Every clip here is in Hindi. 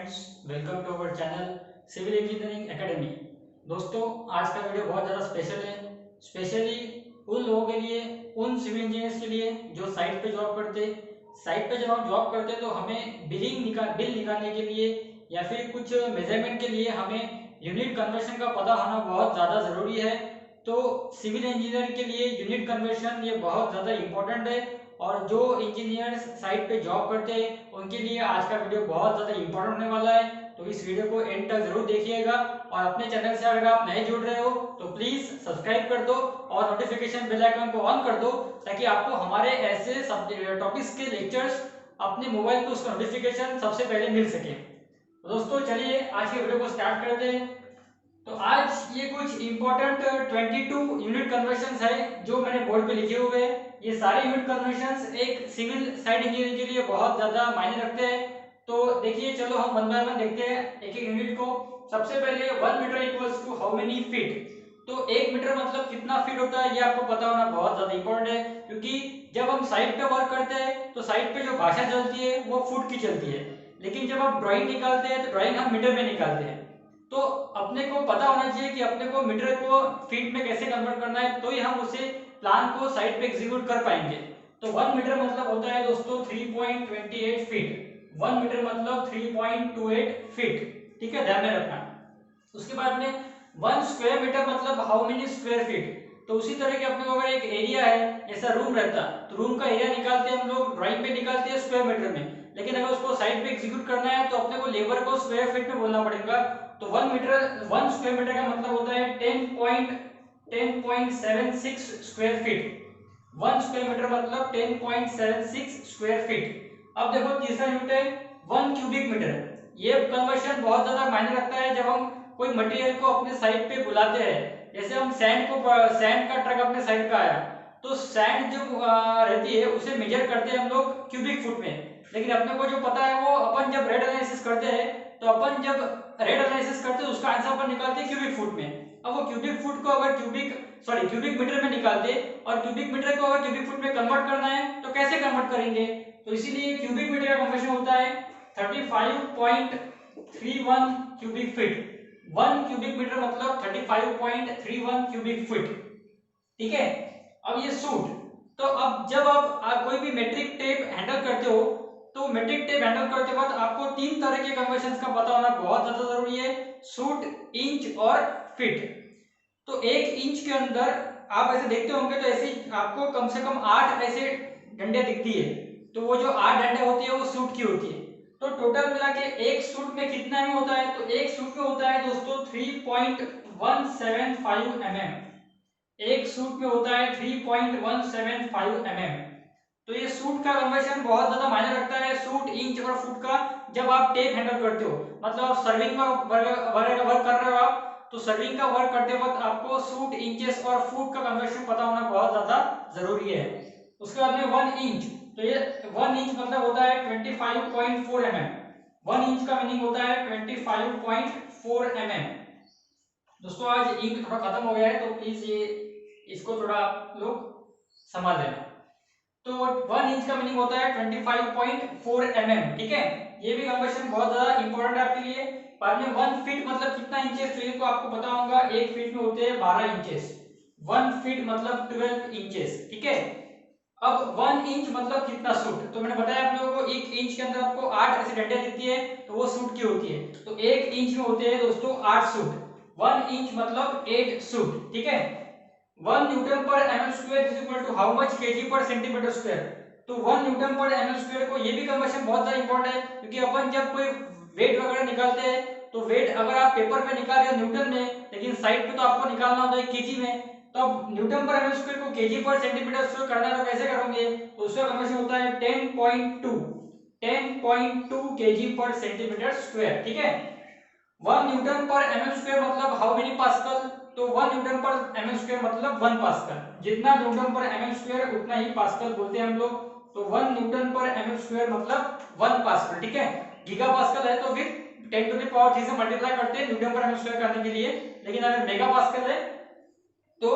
Friends, welcome to our channel civil engineering academy. दोस्तों, आज का वीडियो बहुत ज़्यादा स्पेशल है, स्पेशली उन लोगों के लिए, उन सिविल इंजीनियर्स के लिए जो साइट पे जॉब करते। साइट पे जब हम जॉब करते तो हमें बिल निकालने के लिए या फिर कुछ मेजरमेंट के लिए हमें यूनिट कन्वर्शन का पता होना बहुत ज़्यादा ज़रूरी है। तो सिविल इंजीनियर के लिए यूनिट कन्वर्शन ये बहुत ज़्यादा इम्पोर्टेंट है, और जो इंजीनियर्स साइट पे जॉब करते हैं उनके लिए आज का वीडियो बहुत ज़्यादा इंपॉर्टेंट होने वाला है। तो इस वीडियो को एंड तक जरूर देखिएगा, और अपने चैनल से अगर आप नए जुड़ रहे हो तो प्लीज़ सब्सक्राइब कर दो और नोटिफिकेशन बेल आइकन को ऑन कर दो, ताकि आपको हमारे ऐसे टॉपिक्स के लेक्चर्स अपने मोबाइल पर उसका नोटिफिकेशन सबसे पहले मिल सके। तो दोस्तों, चलिए आज के वीडियो को स्टार्ट करते हैं। तो आज ये कुछ इंपॉर्टेंट 22 यूनिट कन्वर्शंस है जो मैंने बोर्ड पे लिखे हुए हैं। ये सारे यूनिट कन्वर्शंस एक सिविल साइट इंजीनियर के लिए बहुत ज्यादा मायने रखते हैं। तो देखिए, चलो हम वन बाय वन देखते हैं एक एक यूनिट को। सबसे पहले 1 meter equals to how many feet. तो 1 मीटर मतलब कितना फीट होता है, ये आपको पता होना बहुत ज्यादा इंपॉर्टेंट है, क्योंकि जब हम साइट पे वर्क करते हैं तो साइट पे जो भाषा चलती है वो फुट की चलती है, लेकिन जब हम ड्राइंग निकालते हैं तो ड्राइंग हम मीटर में निकालते हैं। तो अपने को पता होना चाहिए कि अपने को मीटर को फीट में कैसे कन्वर्ट करना है, तो ही हम उसे प्लान को साइट पे एग्जीक्यूट कर पाएंगे। तो 1 मीटर मतलब होता है दोस्तों 3.28 फीट। 1 मीटर मतलब 3.28 फीट, ठीक है, ध्यान में रखना। उसके बाद में 1 स्क्वायर मीटर मतलब हाउ मेनी स्क्वायर फीट। तो उसी तरह के अपने को अगर एक एरिया है, जैसा रूम रहता, तो रूम का एरिया निकालते हैं हम लोग, ड्राइंग पे निकालते हैं स्क्वायर मीटर में, लेकिन अगर उसको साइड पे एग्जीक्यूट करना है तो अपने को लेबर को स्क्वायर फीट में बोलना पड़ेगा। तो 1 स्क्वायर मीटर का मतलब होता है 10.76 स्क्वायर फीट। 1 स्क्वायर मीटर मतलब 10.76 स्क्वायर फीट। अब देखो तीसरा यूनिट है 1 क्यूबिक मीटर। ये कन्वर्शन बहुत ज्यादा मायने रखता है जब हम कोई मटेरियल को अपने साइड पे बुलाते हैं। जैसे हम सैंड का ट्रक अपने साइड पे आया, तो सैंड जो रहती है उसे मेजर करते हैं हम लोग क्यूबिक फुट में, लेकिन अपने को जो पता है वो अपन जब रेट एनालिसिस करते हैं, तो अपन जब रेट एनालिसिस करते हैं उसका आंसर अपन निकालते हैं क्यूबिक फुट में। अब वो क्यूबिक फुट को अगर क्यूबिक मीटर में निकालते, और क्यूबिक मीटर को अगर क्यूबिक फुट में कन्वर्ट करना है तो कैसे कन्वर्ट करेंगे, तो इसीलिए क्यूबिक मीटर का कन्वर्शन होता है 35.31 क्यूबिक फीट। 1 क्यूबिक मीटर मतलब 35.31 क्यूबिक फीट, ठीक है। अब ये सूट, तो अब जब आप कोई भी मेट्रिक टेप हैंडल करते हो, तो मेट्रिक टेप हैंडल करते वक्त आपको 3 तरह के कन्वर्शंस का पता होना बहुत ज्यादा जरूरी है, सूट, इंच और फीट। तो 1 इंच के अंदर आप ऐसे देखते होंगे तो ऐसे आपको कम से कम 8 ऐसे डंडे दिखती है, तो वो जो 8 डंडे होती है वो सूट की होती है। तो टोटल मिला के एक सूट में कितना में होता है, तो एक सूट में होता है दोस्तों 3.175 mm। एक सूट में होता है 3.175 mm। तो ये सूट का कन्वर्शन बहुत ज्यादा मायने रखता है, सूट, इंच और फुट का। जब आप टेप हैंडल करते हो, मतलब आप सर्विंग का वर्क कर रहे हो आप, तो सर्विंग का वर्क करते वक्त आपको सूट, इंचेस और फुट का कन्वर्शन पता होना बहुत ज्यादा जरूरी है। उसके बाद में 1 इंच, तो ये 1 इंच मतलब होता है 25.4 mm। 1 इंच का मीनिंग होता है 25.4 mm। दोस्तों, आज इंक थोड़ा खत्म हो गया है, तो प्लीज ये इसको थोड़ा आप लोग संभाल लेना। तो 1 इंच का मीनिंग होता है 25.4 mm, ठीक है। ये भी कन्वर्शन बहुत ज्यादा इंपॉर्टेंट है आपके लिए। बाद में 1 फीट मतलब कितना इंचेस, तो ये तो आपको पता होगा, 1 फीट में होते हैं 12 इंचेस। 1 फीट मतलब 12 इंचेस, ठीक है। अब 1 इंच मतलब कितना सूट, तो मैंने बताया आप लोगों को 1 इंच के अंदर आपको 8 ऐसी डंडियां दिखती है, तो वो सूट की होती है। तो 1 इंच में होते हैं दोस्तों 8 सूट। 1 इंच मतलब 8 सूट, ठीक है। 1 न्यूटन पर ML square is equal to how much KG पर सेंटीमीटर स्क्वायर। तो 1 न्यूटन पर एमएल स्क्वायर को, ये भी कन्वर्शन बहुत ज्यादा इंपॉर्टेंट है, क्योंकि अपन जब कोई वेट वगैरह निकालते हैं, तो वेट अगर आप पेपर पे निकाल रहे हो न्यूटन में, लेकिन साइड पे तो आपको निकालना होता है केजी में। तो अब न्यूटन पर एमएल स्क्वायर को केजी पर सेंटीमीटर स्क्वायर करना है तो कैसे करोगे, तो उसका कन्वर्शन होता है 10.2 केजी पर सेंटीमीटर स्क्वायर, ठीक है। 1 न्यूटन पर एमएल स्क्वायर मतलब हाउ मेनी पास्कल, तो 1 न्यूटन पर एमएल स्क्वायर मतलब 1 पास्कल। जितना न्यूटन पर एमएल स्क्वायर उतना ही पास्कल बोलते हैं हम लोग। तो 1 न्यूटन पर एमएल स्क्वायर मतलब 1 पास्कल, ठीक है। गीगा पास्कल है तो फिर 10 टू द पावर 3 से मल्टीप्लाई करते हैं न्यूटन पर एमएल स्क्वायर करने के लिए, लेकिन अगर मेगा पास्कल है तो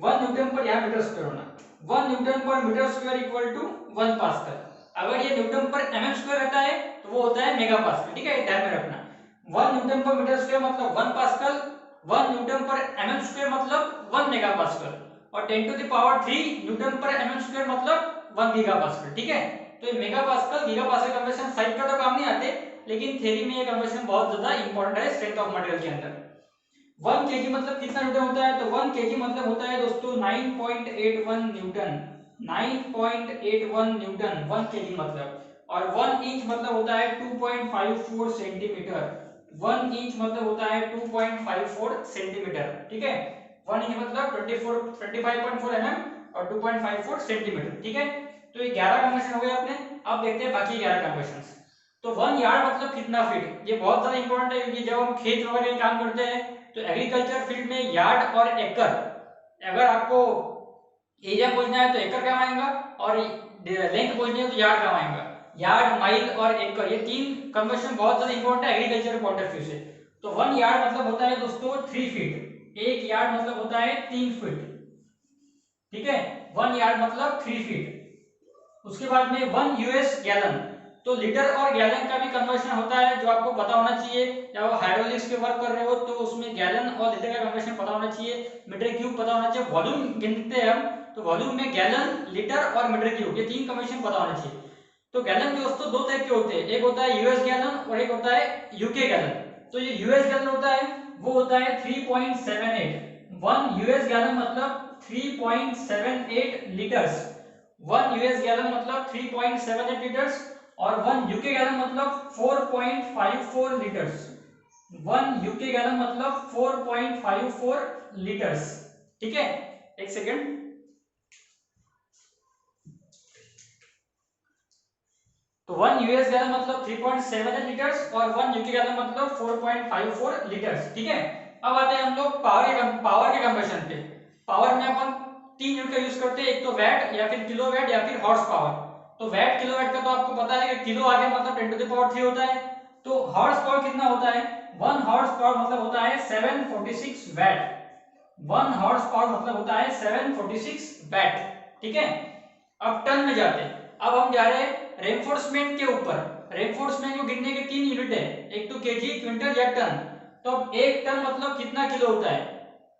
1 न्यूटन पर यहाँ मीटर स्क्वायर होना। 1 न्यूटन पर meter square equal to 1 Pascal. अगर ये न्यूटन पर एमएम स्क्वायर रहता है तो वो होता है मेगा पास्कल, ठीक है, ध्यान में रखना। 1 न्यूटन पर मीटर स्क्वायर मतलब 1 पास्कल, 1 न्यूटन पर एमएम स्क्वायर मतलब 1 मेगा पास्कल, और 10 टू द पावर 3 न्यूटन पर एमएम स्क्वायर मतलब 1 गीगा पास्कल, ठीक है। तो ये mega pascal giga pascal conversion side का तो काम नहीं आते, लेकिन थ्योरी में ये कन्वर्जन बहुत ज्यादा इंपॉर्टेंट है स्ट्रेंथ ऑफ मटेरियल के अंदर। 1 केजी मतलब कितना न्यूटन होता है, तो 1 केजी मतलब होता है दोस्तों 9.81 न्यूटन, 9.81 न्यूटन 1 केजी मतलब। और 1 इंच मतलब होता है 2.54 सेंटीमीटर, 1 इंच मतलब होता है 2.54 सेंटीमीटर, ठीक है। 1 इंच मतलब 25.4 और 2.54 सेंटीमीटर, ठीक है। तो ये 11 कन्वर्शन हो गए अपने। अब देखते हैं बाकी 11 कन्वर्शंस। तो 1 यार्ड मतलब कितना फीट, ये बहुत ज्यादा इंपॉर्टेंट है, क्योंकि जब हम खेत वगैरह में काम करते हैं तो एग्रीकल्चर फील्ड में यार्ड और एकड़, अगर आपको एरिया खोजना है तो एकड़ काम आएगा, और लेंथ खोजनी है तो यार्ड काम आएगा। यार्ड, माइल और एकड़, ये तीन कन्वर्शन बहुत ज्यादा इंपॉर्टेंट है एग्रीकल्चर पॉइंट ऑफ व्यू से। तो 1 यार्ड मतलब होता है दोस्तों 3 फीट, 1 यार्ड मतलब होता है 3 फीट, ठीक है। 1 यार्ड मतलब 3 फीट। उसके बाद में 1 यूएस गैलन, तो लीटर और गैलन का भी कन्वर्शन होता है जो आपको पता होना चाहिए। जब आप हाइड्रोलिक्स के वर्क कर रहे हो तो उसमें गैलन और लीटर का कन्वर्शन पता होना चाहिए, मीटर क्यूब पता होना चाहिए। वॉल्यूम गिनते हैं हम तो वॉल्यूम में गैलन, लीटर और मीटर क्यूब, ये तीन कन्वर्शन पता होना चाहिए। तो गैलन दोस्तों दो टाइप के होते हैं, एक होता है यूएस गैलन और एक होता है यूके गैलन। तो ये यूएस गैलन होता है वो होता है 3.78, 1 यूएस गैलन मतलब 3.78 लीटर्स, 1 यूएस गैलन मतलब 3.78 लीटर्स, और 1 यूके गैलन मतलब 4.54 लीटर्स, 1 यूके गैलन मतलब 4.54 लीटर्स, ठीक है। एक सेकेंड। तो 1 यूएस गैलन मतलब 3.78 लीटर्स और 1 यूके गैलन मतलब 4.54 लीटर्स, ठीक है। अब आते हैं हम लोग पावर के कन्वर्शन पे। पावर में अपन 3 यूनिट का यूज करते हैं, एक तो वैट या फिर किलोवाट या फिर हॉर्स पावर। तो वैट किलोवाट का तो आपको पता है कि किलो आगे मतलब 10 टू द पावर 3 होता है। तो हॉर्स पावर कितना होता है, 1 हॉर्स पावर मतलब होता है 746 वैट, 1 हॉर्स पावर मतलब होता है 746 वैट, ठीक है। अब टन में जाते हैं। अब हम जा रहे हैं रेनफोर्समेंट के ऊपर। रेनफोर्समेंट को गिनने के 3 यूनिट है, एक तो केजी, क्विंटल या टन। तो अब 1 टन मतलब कितना किलो होता है,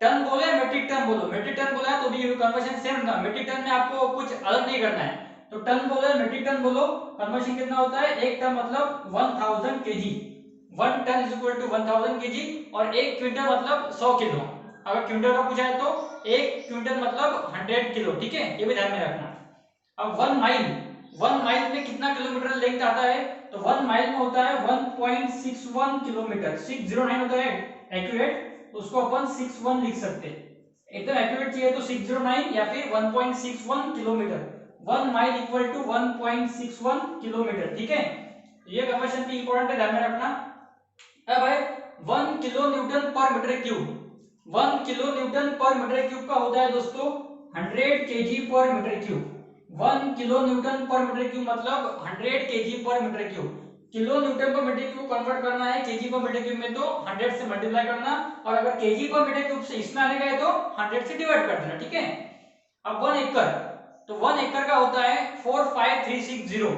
टन बोले मेट्रिक टन बोलो, मेट्रिक टन बोला है तो भी कन्वर्शन सेम था, मेट्रिक टन में आपको कुछ अलग नहीं करना है। तो टन बोले मेट्रिक टन बोलो, कन्वर्शन कितना होता है, 1 टन मतलब 1000 KG, 1 ton is equal to 1000 KG, और 1 क्विंटल मतलब 100 किलो। अगर क्विंटल का पूछा है तो 1 क्विंटल मतलब 100 किलो, ठीक है, ये भी ध्यान में रखना। अब 1 माइल में कितना किलोमीटर लेंथ आता है, तो 1 माइल में होता है 1.61 किलोमीटर, 609 होता है एक्यूरेट, उसको अपन 61 लिख सकते हैं। एकदम एक्यूरेट चाहिए तो 609 या फिर 1.61 kilometer, 1 mile equal to 1.61 kilometer, ठीक है। ये कन्वर्शन भी इंपॉर्टेंट है, ध्यान में रखना। अब है 1 किलो न्यूटन पर मीटर क्यूब, 1 किलो न्यूटन पर मीटर क्यूब का होता है दोस्तों 100 केजी पर मीटर क्यूब, 1 किलो न्यूटन पर मीटर क्यूब मतलब 100 केजी पर मीटर क्यूब। किलो न्यूटन पर मीटर क्यूब कन्वर्ट करना है केजी पर मीटर क्यूब में तो 100 से मल्टीप्लाई करना, और अगर केजी पर मीटर क्यूब से इसमें आने का है तो 100 से डिवाइड कर देना, ठीक है। अब 1 एकड़, तो 1 एकड़ का होता है 45360,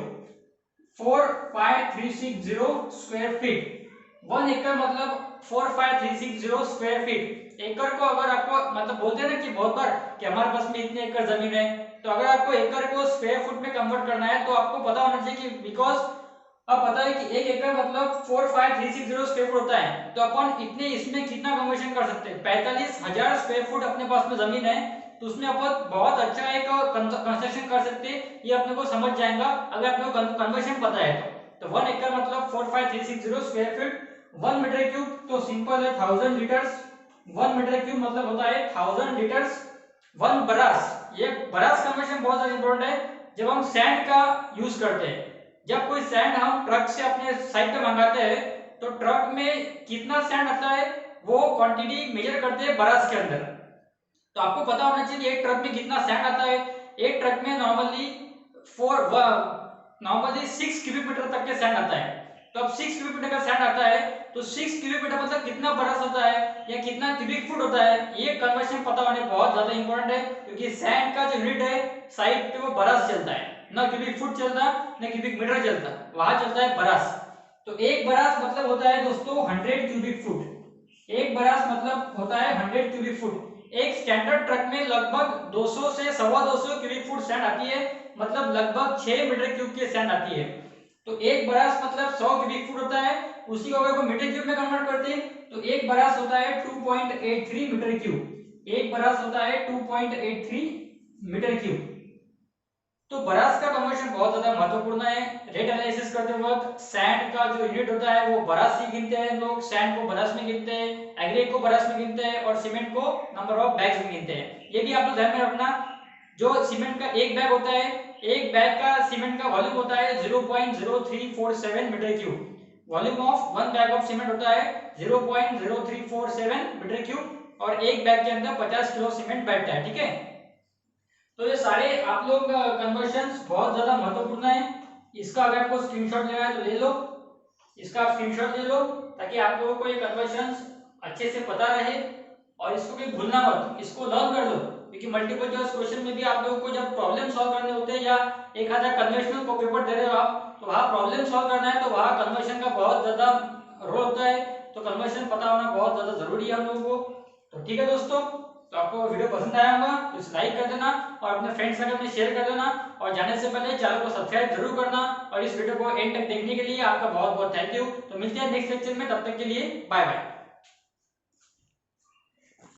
45360 स्क्वायर फीट। 1 एकड़ मतलब 45360 स्क्वायर फीट। एकड़ को अगर आपको मतलब बोलते हैं ना कि बहुत बार कि हमारे पास में इतने एकड़ जमीन है, तो अगर आपको एकड़ को स्क्वायर फुट में कन्वर्ट करना है तो आपको पता होना चाहिए कि बिकॉज अब पता है कि 1 एकड़ मतलब 45360 स्क्वायर फुट होता है, तो अपन इतने इसमें कितना कन्वर्शन कर सकते हैं, 45,000 स्क्वायर फुट अपने पास में जमीन है, तो उसमें अपन बहुत अच्छा एक कंस्ट्रक्शन कर सकते हैं, ये अपने को समझ जाएगा अगर अपने को कन्वर्शन पता है तो 1 एकड़ मतलब 45360 स्क्वायर फीट। 1 मीटर क्यूब तो सिंपल है 1000 लीटर्स, 1 मीटर क्यूब मतलब होता है 1000 लीटर्स। 1 बरास, ये बरास कन्वर्शन बहुत ज्यादा इंपॉर्टेंट है जब हम सैंड का यूज करते हैं। जब कोई सैंड हम ट्रक से अपने साइड पे मंगाते हैं तो ट्रक में कितना सैंड आता है वो क्वांटिटी मेजर करते हैं बरास के अंदर। तो आपको पता होना चाहिए एक ट्रक में कितना सैंड आता है। एक ट्रक में नॉर्मली 6 क्यूबिक मीटर तक के सैंड आता है। तो अब 6 क्यूबिक मीटर का सैंड आता है तो 6 क्यूबिक मीटर मतलब कितना बरस होता है या कितना क्यूबिक फुट होता है, ये कन्वर्शन पता होने बहुत ज्यादा इंपॉर्टेंट है, क्योंकि सैंड का जो यूनिट है साइड पे वो बरस चलता है। ना क्यूबिक फुट चलता ना क्यूबिक मीटर चलता, वहां चलता है बरास। तो एक बरास मतलब होता है दोस्तों 100 क्यूबिक फुट। एक बरास मतलब होता है 100 क्यूबिक फुट। एक स्टैंडर्ड ट्रक में लगभग 200 से 250 क्यूबिक फुट सैंड आती है, मतलब लगभग 6 मीटर क्यूब की सैंड आती है। तो एक बरास मतलब 100 क्यूबिक फुट होता है, उसी को अगर कोई मीटर क्यूब में कन्वर्ट करते हैं तो एक बरास होता है 2.83 मीटर क्यूब। एक बरास होता है 2.83 मीटर क्यूब। तो बरास का कन्वर्जन बहुत ज्यादा महत्वपूर्ण है। रेट एनालिसिस करते वक्त सैंड का जो यूनिट होता है वो बरास से गिनते हैं लोग, सैंड को बरास में गिनते हैं, एग्रीगेट को बरास में गिनते हैं और सीमेंट को नंबर ऑफ बैग्स में गिनते हैं। ये भी आप लोग ध्यान में रखना। जो सीमेंट का एक बैग होता है, एक बैग का सीमेंट का वॉल्यूम होता है 0.0347 meter cube. Volume of one bag of cement होता है 0.0347 मीटर क्यूब और एक बैग के अंदर 50 किलो सीमेंट बैठता है, ठीक है। तो ये सारे आप लोग कन्वर्जन्स बहुत ज्यादा महत्वपूर्ण है। इसका अगर आपको स्क्रीनशॉट लेना है तो ले लो, इसका आप स्क्रीनशॉट ले लो ताकि आप लोगों को ये कन्वर्जन्स अच्छे से पता रहे और इसको भी भूलना मत, इसको लर्न कर लो। क्योंकि मल्टीपल चॉइस क्वेश्चन में भी आप लोगों को जब प्रॉब्लम सॉल्व करने होते हैं या एक आधा कन्वेंशनल को पेपर दे रहे हो आप, तो वहाँ प्रॉब्लम सॉल्व करना है तो वहाँ कन्वर्जन का बहुत ज्यादा रोल होता है। तो कन्वर्जन पता होना बहुत ज्यादा जरूरी है हम लोगों को। तो ठीक है दोस्तों, तो आपको वीडियो पसंद आया होगा तो इसे लाइक कर देना और अपने फ्रेंड्स सर्कल में शेयर कर देना और जाने से पहले चैनल को सब्सक्राइब जरूर करना। और इस वीडियो को एंड तक देखने के लिए आपका बहुत बहुत थैंक यू। तो मिलते हैं नेक्स्ट लेक्चर में, तब तक के लिए बाय बाय।